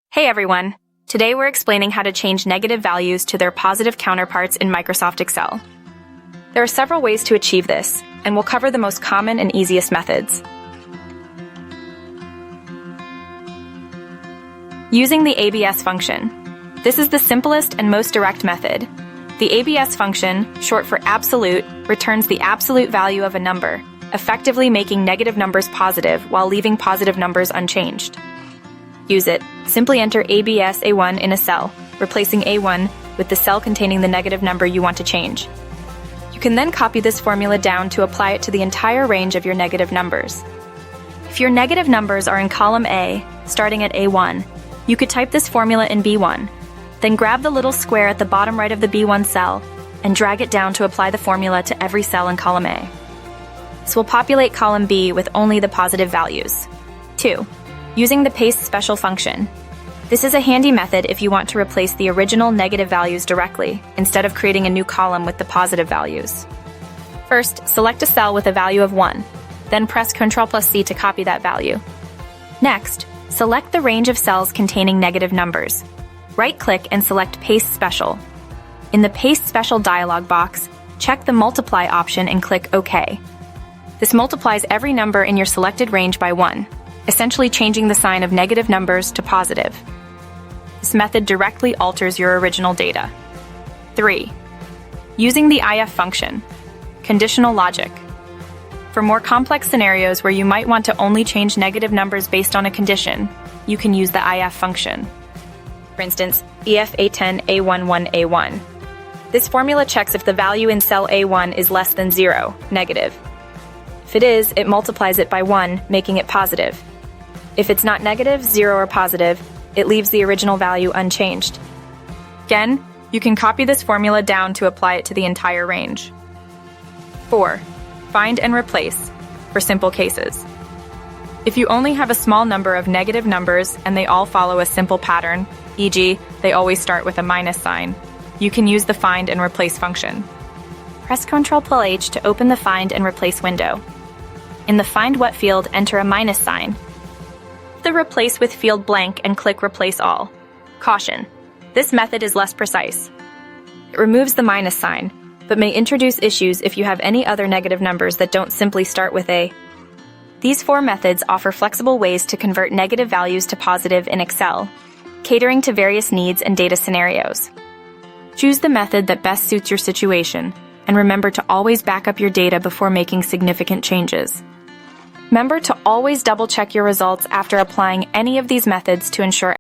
Hey everyone! Today we're explaining how to change negative values to their positive counterparts in Microsoft Excel. There are several ways to achieve this, and we'll cover the most common and easiest methods. Using the ABS function. This is the simplest and most direct method. The ABS function, short for absolute, returns the absolute value of a number, effectively making negative numbers positive while leaving positive numbers unchanged. Use it. Simply enter ABS A1 in a cell, replacing A1 with the cell containing the negative number you want to change. You can then copy this formula down to apply it to the entire range of your negative numbers. If your negative numbers are in column A, starting at A1, you could type this formula in B1, then grab the little square at the bottom right of the B1 cell and drag it down to apply the formula to every cell in column A. This will populate column B with only the positive values. 2. Using the paste special function. This is a handy method if you want to replace the original negative values directly, instead of creating a new column with the positive values. First, select a cell with a value of 1, then press Ctrl+C to copy that value. Next, select the range of cells containing negative numbers. Right-click and select Paste Special. In the Paste Special dialog box, check the Multiply option and click OK. This multiplies every number in your selected range by 1. Essentially changing the sign of negative numbers to positive. This method directly alters your original data. 3. Using the IF function. Conditional logic. For more complex scenarios where you might want to only change negative numbers based on a condition, you can use the IF function. For instance, EF A10 A11 A1. This formula checks if the value in cell A1 is less than 0, negative. If it is, it multiplies it by 1, making it positive. If it's not negative, 0, or positive, it leaves the original value unchanged. Again, you can copy this formula down to apply it to the entire range. 4. Find and replace, for simple cases. If you only have a small number of negative numbers and they all follow a simple pattern, e.g., they always start with a minus sign, you can use the Find and Replace function. Press Ctrl+H to open the Find and Replace window. In the Find What field, enter a minus sign. The Replace with field blank and click Replace All. Caution: this method is less precise. It removes the minus sign, but may introduce issues if you have any other negative numbers that don't simply start with A. These 4 methods offer flexible ways to convert negative values to positive in Excel, catering to various needs and data scenarios. Choose the method that best suits your situation, and remember to always back up your data before making significant changes. Remember to always double-check your results after applying any of these methods to ensure